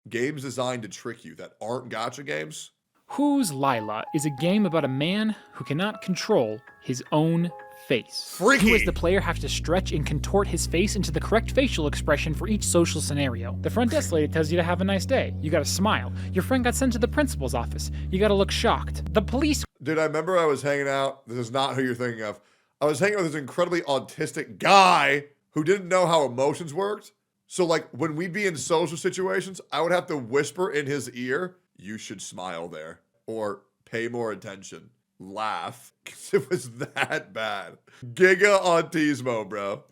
games designed to trick you that aren't gacha games. Who's Lila is a game about a man who cannot control his own face. Freaky! You as the player have to stretch and contort his face into the correct facial expression for each social scenario. The front desk lady tells you to have a nice day. You gotta smile. Your friend got sent to the principal's office. You gotta look shocked. The police... Dude, I remember I was hanging out. This is not who you're thinking of. I was hanging out with this incredibly autistic guy who didn't know how emotions worked. So like when we'd be in social situations, I would have to whisper in his ear, you should smile there, or pay more attention, laugh, because it was that bad. Giga autismo, bro.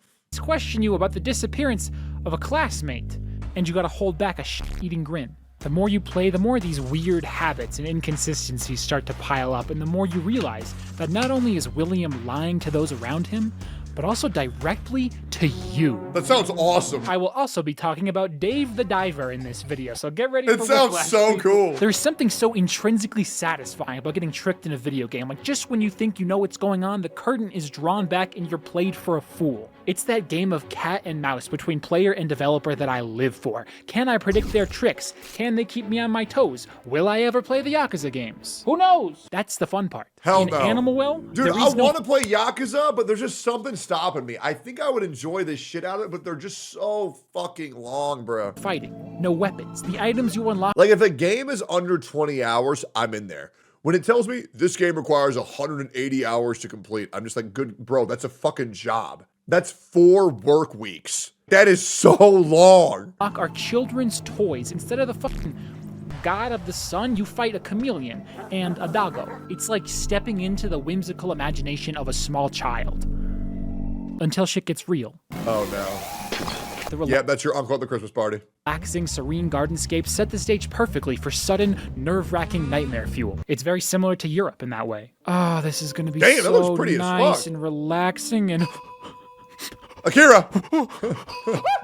question you about the disappearance of a classmate, and you gotta hold back a shit-eating grin. The more you play, the more these weird habits and inconsistencies start to pile up, and the more you realize that not only is William lying to those around him, but also directly to you. That sounds awesome. I will also be talking about Dave the Diver in this video, so get ready for it sounds so cool. There's something so intrinsically satisfying about getting tricked in a video game. Like, just when you think you know what's going on, the curtain is drawn back and you're played for a fool. It's that game of cat and mouse between player and developer that I live for. Can I predict their tricks? Can they keep me on my toes? Will I ever play the Yakuza games? Who knows? That's the fun part. Hell in no. Animal Well, dude, I want to play Yakuza, but there's just something stopping me. I think I would enjoy the shit out of it, but they're just so fucking long, bro. Fighting, no weapons. The items you unlock. Like, if a game is under 20 hours, I'm in there. When it tells me this game requires 180 hours to complete, I'm just like, good, bro, that's a fucking job. That's 4 work weeks. That is so long. Are children's toys. Instead of the fucking god of the sun, you fight a chameleon and a doggo. It's like stepping into the whimsical imagination of a small child. Until shit gets real. Oh no. Yeah, that's your uncle at the Christmas party. Relaxing, serene gardenscapes set the stage perfectly for sudden, nerve-wracking nightmare fuel. It's very similar to Europe in that way. Oh, this is gonna be Damn, so that looks pretty nice as fuck. and relaxing and... Akira!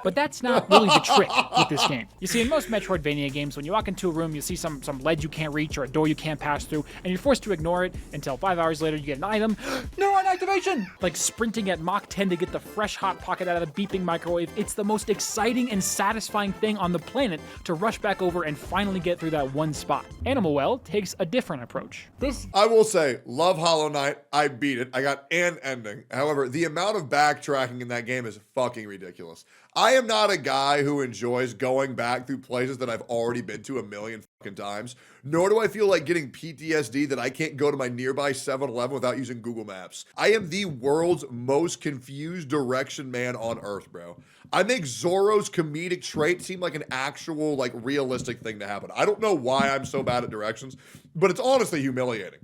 But that's not really the trick with this game. You see, in most Metroidvania games, when you walk into a room, you see some ledge you can't reach or a door you can't pass through, and you're forced to ignore it until 5 hours later you get an item. Neuron activation! Like sprinting at Mach 10 to get the fresh hot pocket out of the beeping microwave. It's the most exciting and satisfying thing on the planet to rush back over and finally get through that one spot. Animal Well takes a different approach. I will say, love Hollow Knight. I beat it. I got an ending. However, the amount of backtracking in that game is fucking ridiculous. I am not a guy who enjoys going back through places that I've already been to a million fucking times, nor do I feel like getting PTSD that I can't go to my nearby 7-Eleven without using Google Maps. I am the world's most confused direction man on earth, bro. I make Zoro's comedic trait seem like an actual, like, realistic thing to happen. I don't know why I'm so bad at directions, but it's honestly humiliating.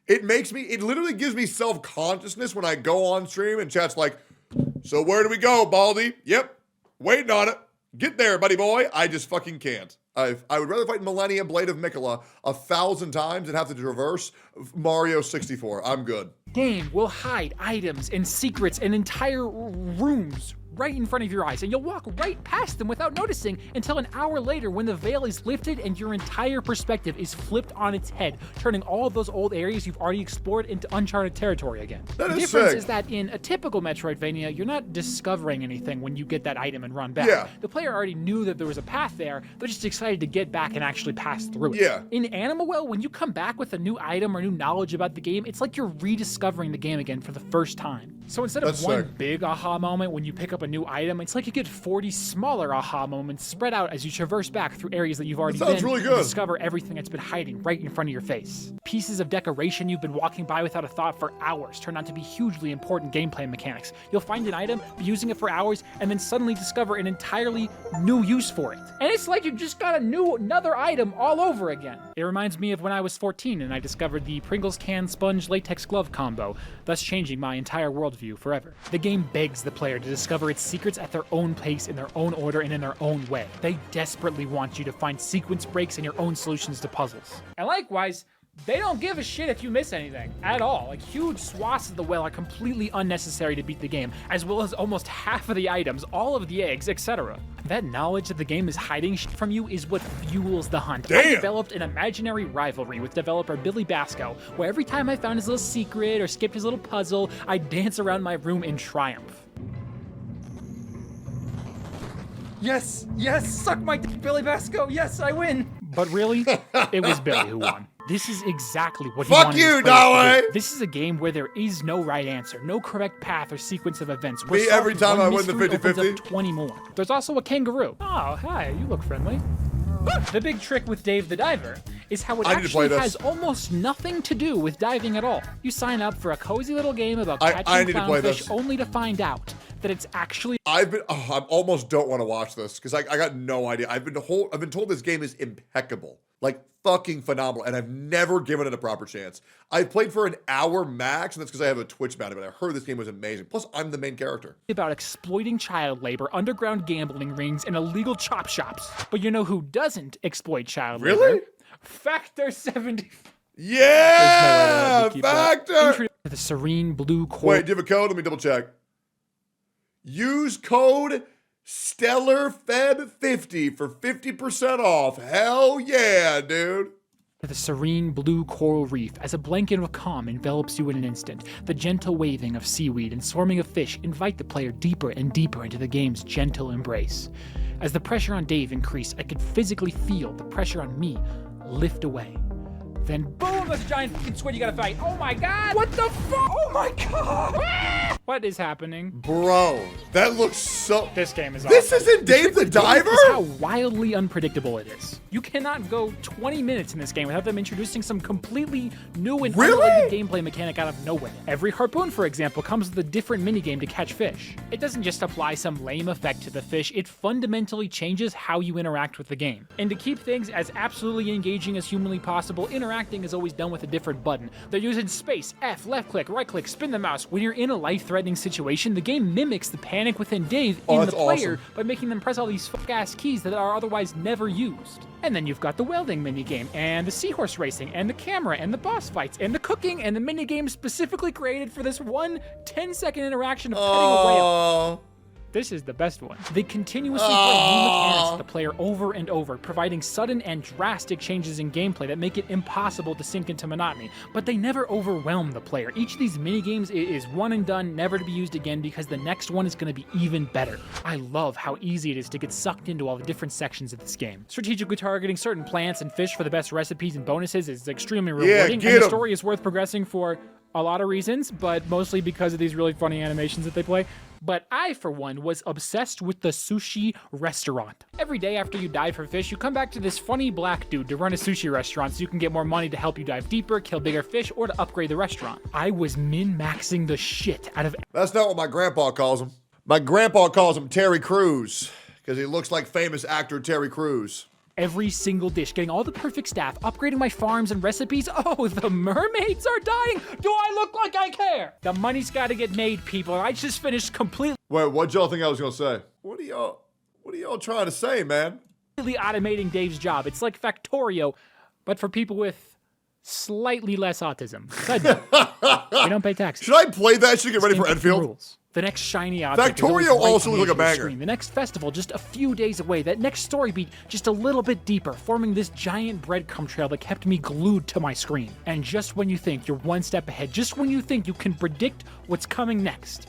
It literally gives me self-consciousness when I go on stream and chat's like, so where do we go, Baldy? Yep, waiting on it. Get there, buddy boy. I just fucking can't. I would rather fight Millennia Blade of Mikola 1,000 times and have to traverse Mario 64. I'm good. Game will hide items and secrets and entire rooms right in front of your eyes, and you'll walk right past them without noticing until an hour later when the veil is lifted and your entire perspective is flipped on its head, turning all of those old areas you've already explored into uncharted territory again. The difference is that in a typical Metroidvania, you're not discovering anything when you get that item and run back. Yeah. The player already knew that there was a path there, they're just excited to get back and actually pass through it. Yeah. In Animal Well, when you come back with a new item or new knowledge about the game, it's like you're rediscovering the game again for the first time. So instead of one big aha moment when you pick up a new item, it's like you get 40 smaller aha moments spread out as you traverse back through areas that you've already been really and discover everything that's been hiding right in front of your face. Pieces of decoration you've been walking by without a thought for hours turn out to be hugely important gameplay mechanics. You'll find an item, be using it for hours, and then suddenly discover an entirely new use for it. And it's like you just got another item all over again. It reminds me of when I was 14 and I discovered the Pringles can sponge latex glove combo, thus changing my entire worldview forever. The game begs the player to discover its secrets at their own pace, in their own order, and in their own way. They desperately want you to find sequence breaks and your own solutions to puzzles. And likewise, they don't give a shit if you miss anything at all. Like, huge swaths of the well are completely unnecessary to beat the game, as well as almost half of the items, all of the eggs, etc. That knowledge that the game is hiding shit from you is what fuels the hunt. Damn. I developed an imaginary rivalry with developer Billy Basco, where every time I found his little secret or skipped his little puzzle, I'd dance around my room in triumph. Yes, yes, suck my dick, Billy Basco. Yes, I win. But really, it was Billy who won. This is exactly what he Fuck wanted you, his players to Dawei! do. This is a game where there is no right answer, no correct path or sequence of events. Me every time I win the mystery opens 50-50. up 20 more. There's also a kangaroo. Oh, hi, you look friendly. The big trick with Dave the Diver is how it actually has almost nothing to do with diving at all. You sign up for a cozy little game about catching clownfish only to find out that it's actually... I almost don't want to watch this because I got no idea. I've been told this game is impeccable. Like fucking phenomenal, and I've never given it a proper chance. I've played for an hour max, and that's because I have a Twitch bounty, but I heard this game was amazing. Plus, I'm the main character. About exploiting child labor, underground gambling rings, and illegal chop shops. But you know who doesn't exploit child labor? Really? Factor 70. Yeah! Factor! The serene blue core. Wait, do you have a code? Let me double check. Use code StellarFeb50 for 50% off. Hell yeah, dude. The serene blue coral reef as a blanket of calm envelops you in an instant. The gentle waving of seaweed and swarming of fish invite the player deeper and deeper into the game's gentle embrace. As the pressure on Dave increased, I could physically feel the pressure on me lift away. Then boom, there's a giant fucking squid you gotta fight. Oh my god! What the fuck? Oh my god! What is happening? Bro, that looks so... This game is This awesome. isn't Dave the Diver? This is how wildly unpredictable it is. You cannot go 20 minutes in this game without them introducing some completely new and unrelated gameplay mechanic out of nowhere. Every harpoon, for example, comes with a different minigame to catch fish. It doesn't just apply some lame effect to the fish, it fundamentally changes how you interact with the game. And to keep things as absolutely engaging as humanly possible, interacting is always done with a different button. They're using space, F, left click, right click, spin the mouse. When you're in a life-threatening situation, the game mimics the panic within Dave in the player by making them press all these fuck-ass keys that are otherwise never used. And then you've got the welding minigame, and the seahorse racing, and the camera, and the boss fights, and the cooking, and the minigame specifically created for this one 10-second interaction of petting a whale. This is the best one. They continuously play new mechanics at the player over and over, providing sudden and drastic changes in gameplay that make it impossible to sink into monotony, but they never overwhelm the player. Each of these minigames is one and done, never to be used again, because the next one is going to be even better. I love how easy it is to get sucked into all the different sections of this game. Strategically targeting certain plants and fish for the best recipes and bonuses is extremely rewarding, and the story is worth progressing for a lot of reasons, but mostly because of these really funny animations that they play. But I, for one, was obsessed with the sushi restaurant. Every day after you dive for fish, you come back to this funny black dude to run a sushi restaurant so you can get more money to help you dive deeper, kill bigger fish, or to upgrade the restaurant. I was min-maxing the shit out of... That's not what my grandpa calls him. My grandpa calls him Terry Crews, because he looks like famous actor Terry Crews. Every single dish, getting all the perfect staff, upgrading my farms and recipes. Oh, the mermaids are dying. Do I look like I care? The money's got to get made, people. I just finished completely... Wait, what y'all think I was gonna say? What are y'all trying to say, man? Automating Dave's job. It's like Factorio, but for people with slightly less autism. Side note, we don't pay taxes. Should I play that shit to get ready for Enfield? Rules. The next shiny object Factorio also looks like a banger. Screen. The next festival just a few days away. That next story beat just a little bit deeper, forming this giant breadcrumb trail that kept me glued to my screen. And just when you think you're one step ahead, just when you think you can predict what's coming next,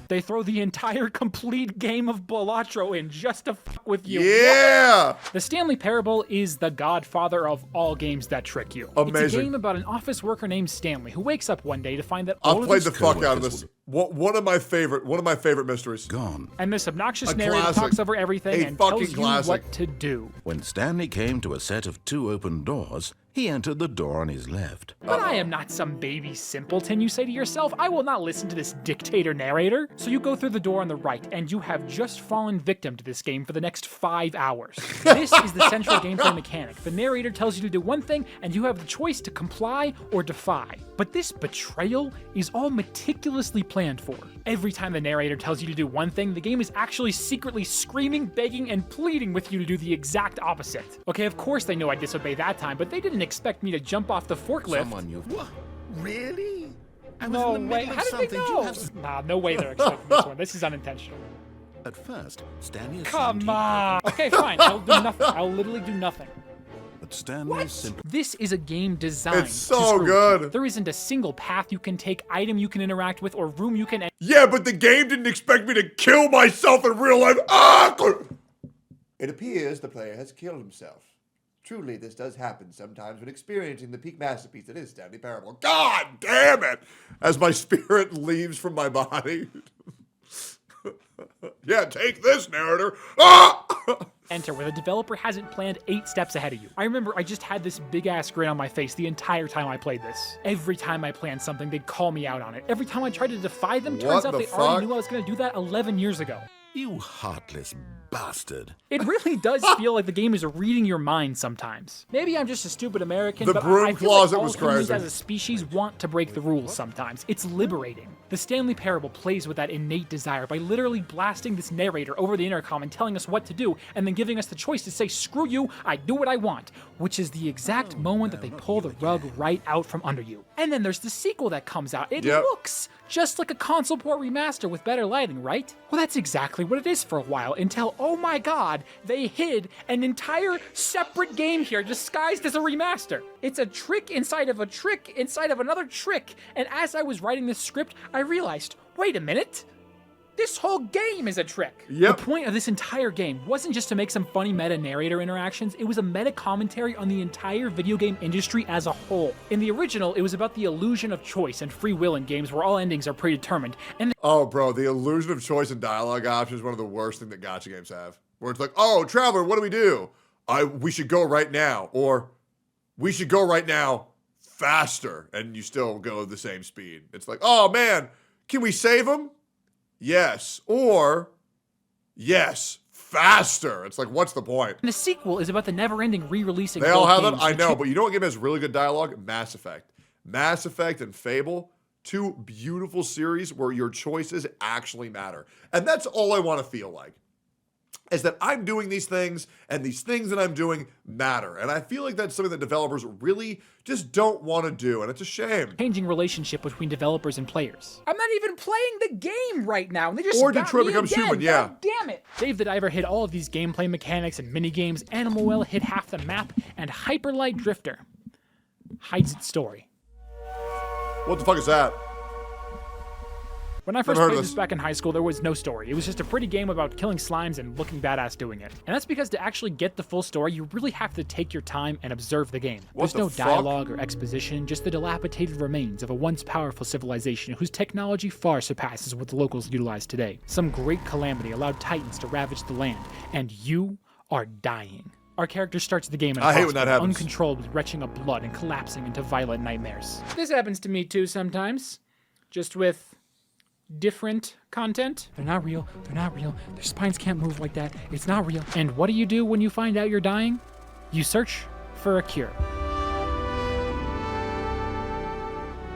they throw the entire complete game of Balatro in just to fuck with you. Yeah! The Stanley Parable is the godfather of all games that trick you. Amazing. It's a game about an office worker named Stanley who wakes up one day to find that all I've of played his the fuck out of this. One of my favorite mysteries. Gone. And this obnoxious A narrator classic. talks over everything A and fucking tells you classic. what to do. When Stanley came to a set of 2 open doors, he entered the door on his left. But I am not some baby simpleton, you say to yourself. I will not listen to this dictator narrator. So you go through the door on the right, and you have just fallen victim to this game for the next 5 hours. This is the central gameplay mechanic. The narrator tells you to do one thing, and you have the choice to comply or defy. But this betrayal is all meticulously planned for. Every time the narrator tells you to do one thing, the game is actually secretly screaming, begging, and pleading with you to do the exact opposite. Okay, of course they know I disobey that time, but they didn't expect me to jump off the forklift. Someone you've... What? Really? I was No in the way. middle How of did they something. know? Nah, no way they're expecting this one. This is unintentional. At first, Stanley assumed Come he'd- on. Okay, fine. I'll do nothing. I'll literally do nothing. But Stanley simply... This is a game designed It's so to screw good. with you. There isn't a single path you can take, item you can interact with, or room you can... Yeah, but the game didn't expect me to kill myself in real life. Ah! It appears the player has killed himself. Truly, this does happen sometimes when experiencing the peak masterpiece that is Stanley Parable. God damn it! As my spirit leaves from my body. Yeah, take this, narrator. Ah! Enter where the developer hasn't planned 8 steps ahead of you. I remember I just had this big ass grin on my face the entire time I played this. Every time I planned something, they'd call me out on it. Every time I tried to defy them, turns out they already knew I was gonna do that 11 years ago. You heartless bastard. It really does feel like the game is reading your mind sometimes. Maybe I'm just a stupid American, The but broom I feel closet like was all humans crazy. as a species want to break the rules sometimes. It's liberating. The Stanley Parable plays with that innate desire by literally blasting this narrator over the intercom and telling us what to do, and then giving us the choice to say, screw you, I do what I want, which is the exact moment that they pull the rug right out from under you. And then there's the sequel that comes out. It looks just like a console port remaster with better lighting, right? Well, that's exactly what it is for a while, until, oh my god, they hid an entire separate game here disguised as a remaster. It's a trick inside of a trick inside of another trick, and as I was writing this script, I realized, wait a minute, this whole game is a trick. Yep. The point of this entire game wasn't just to make some funny meta narrator interactions, it was a meta commentary on the entire video game industry as a whole. In the original, it was about the illusion of choice and free will in games where all endings are predetermined, and Oh, bro, the illusion of choice and dialogue options is one of the worst things that gacha games have. Where it's like, oh, Traveler, what do we do? We should go right now. Or, we should go right now faster. And you still go the same speed. It's like, oh, man, can we save him? Yes. Or, yes, faster. It's like, what's the point? the sequel is about the never-ending re-releasing They all both have them? games. I know, but you know what game has really good dialogue? Mass Effect. Mass Effect and Fable, 2 beautiful series where your choices actually matter. And that's all I want to feel like, is that I'm doing these things, and these things that I'm doing matter. And I feel like that's something that developers really just don't want to do, and it's a shame. Changing relationship between developers and players. I'm not even playing the game right now, and they just Or got Detroit me Becomes again. Human, yeah. God damn it! Dave the Diver hit all of these gameplay mechanics and mini-games, Animal Well hit half the map, and Hyperlight Drifter hides its story. What the fuck is that? When I first Never heard played of this this. back in high school, there was no story. It was just a pretty game about killing slimes and looking badass doing it. And that's because to actually get the full story, you really have to take your time and observe the game. What There's no the fuck? dialogue or exposition, just the dilapidated remains of a once powerful civilization whose technology far surpasses what the locals utilize today. Some great calamity allowed titans to ravage the land, and you are dying. Our character starts the game in a I hate when that hospital, happens. uncontrolled with retching of blood and collapsing into violent nightmares. This happens to me too sometimes, just with different content. They're not real. They're not real. Their spines can't move like that. It's not real. And what do you do when you find out you're dying? You search for a cure.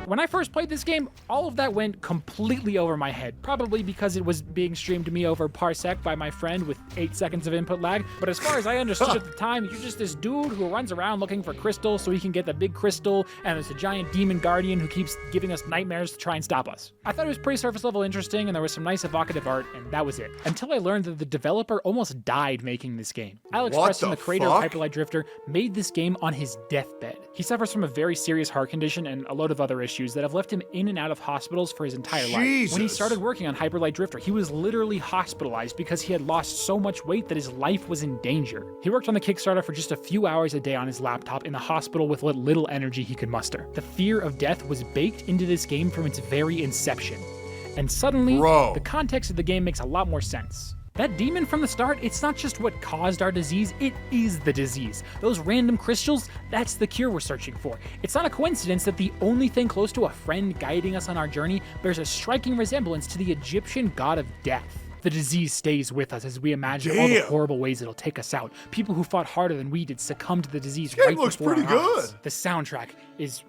When I first played this game, all of that went completely over my head, probably because it was being streamed to me over Parsec by my friend with 8 seconds of input lag. But as far as I understood at the time, you're just this dude who runs around looking for crystals so he can get the big crystal, and there's a giant demon guardian who keeps giving us nightmares to try and stop us. I thought it was pretty surface level interesting, and there was some nice evocative art, and that was it. Until I learned that the developer almost died making this game. Alex What Preston, the the creator fuck? of Hyperlight Drifter, made this game on his deathbed. He suffers from a very serious heart condition and a load of other issues that have left him in and out of hospitals for his entire life. When he Jesus. started working on Hyperlight Drifter, he was literally hospitalized because he had lost so much weight that his life was in danger. He worked on the Kickstarter for just a few hours a day on his laptop in the hospital with what little energy he could muster. The fear of death was baked into this game from its very inception. And suddenly, Bro. the context of the game makes a lot more sense. That demon from the start, it's not just what caused our disease, it is the disease. Those random crystals, that's the cure we're searching for. It's not a coincidence that the only thing close to a friend guiding us on our journey bears a striking resemblance to the Egyptian god of death. The disease stays with us as we imagine all the Damn. horrible ways it'll take us out. People who fought harder than we did succumb to the disease game right looks before pretty our eyes. good. The soundtrack is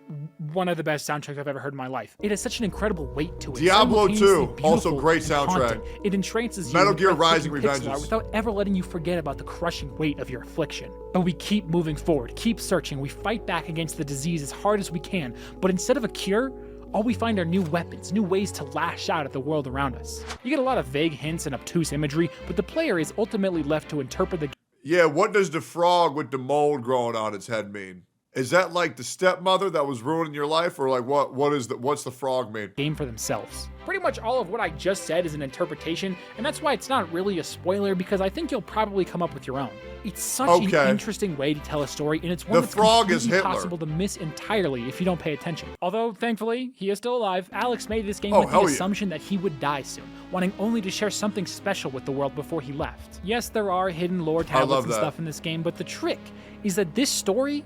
one of the best soundtracks I've ever heard in my life. It has such an incredible weight to it. Diablo 2, simultaneously also beautiful great and haunting. soundtrack. It entrances you Metal with Gear breathtaking Rising pixel art Revengeance. without ever letting you forget about the crushing weight of your affliction. But we keep moving forward, keep searching, we fight back against the disease as hard as we can, but instead of a cure, all we find are new weapons, new ways to lash out at the world around us. You get a lot of vague hints and obtuse imagery, but the player is ultimately left to interpret the Yeah, what does the frog with the mold growing on its head mean? Is that like the stepmother that was ruining your life, or like what's the frog mean? Game for themselves. Pretty much all of what I just said is an interpretation, and that's why it's not really a spoiler, because I think you'll probably come up with your own. It's such an interesting way to tell a story, and it's one that's completely possible to miss entirely if you don't pay attention. Although, thankfully, he is still alive. Alex made this game with the assumption that he would die soon, wanting only to share something special with the world before he left. Yes, there are hidden lore tablets and stuff in this game, but the trick is that this story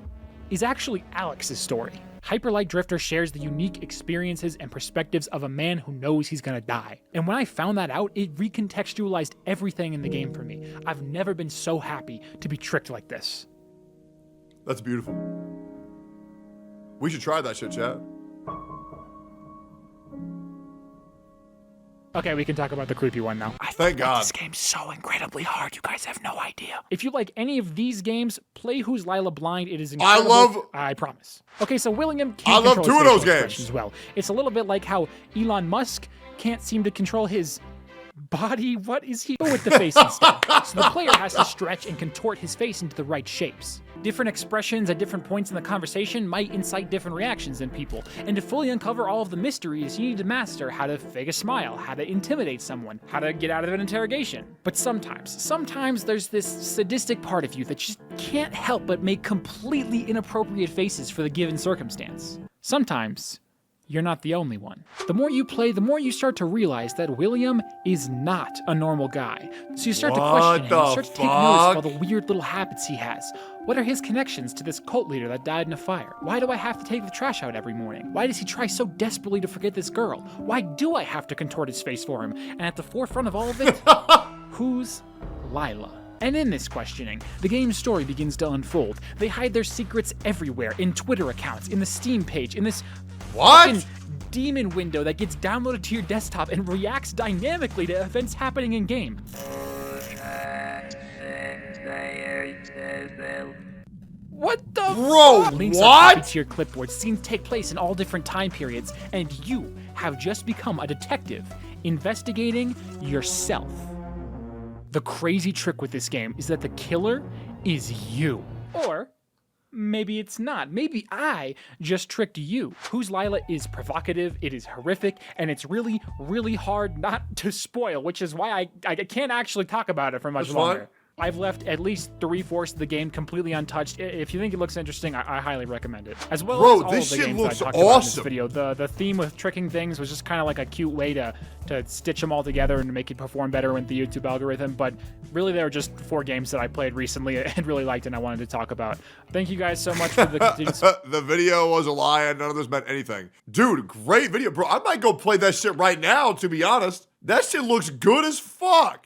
is actually Alex's story. Hyperlight Drifter shares the unique experiences and perspectives of a man who knows he's gonna die. And when I found that out, it recontextualized everything in the game for me. I've never been so happy to be tricked like this. That's beautiful. We should try that shit, chat. Okay, we can talk about the creepy one now. Thank God. This game's so incredibly hard, you guys have no idea. If you like any of these games, play Who's Lila Blind. It is incredible. I promise. Okay, so William can't control his facial expressions as well. It's a little bit like how Elon Musk can't seem to control his body. What is he with the face instead? So the player has to stretch and contort his face into the right shapes. Different expressions at different points in the conversation might incite different reactions in people. And to fully uncover all of the mysteries, you need to master how to fake a smile, how to intimidate someone, how to get out of an interrogation. But sometimes there's this sadistic part of you that just can't help but make completely inappropriate faces for the given circumstance. Sometimes you're not the only one. The more you play, the more you start to realize that William is not a normal guy. So you start to question him, you start to take notice of all the weird little habits he has. What are his connections to this cult leader that died in a fire? Why do I have to take the trash out every morning? Why does he try so desperately to forget this girl? Why do I have to contort his face for him? And at the forefront of all of it, who's Lila? And in this questioning, the game's story begins to unfold. They hide their secrets everywhere, in Twitter accounts, in the Steam page, in this fucking demon window that gets downloaded to your desktop and reacts dynamically to events happening in game. What the fuck? Links are copied to your clipboard. Scenes take place in all different time periods, and you have just become a detective investigating yourself. The crazy trick with this game is that the killer is you. Or maybe it's not. Maybe I just tricked you. Who's Lila is provocative, it is horrific, and it's really, really hard not to spoil, which is why I can't actually talk about it for much longer. I've left at least 3/4 of the game completely untouched. If you think it looks interesting, I highly recommend it. As well as all of the games I talked about in this video. The theme with tricking things was just kind of like a cute way to stitch them all together and make it perform better with the YouTube algorithm. But really, there were just 4 games that I played recently and really liked and I wanted to talk about. Thank you guys so much for the continued The video was a lie and none of this meant anything. Dude, great video, bro. I might go play that shit right now, to be honest. That shit looks good as fuck.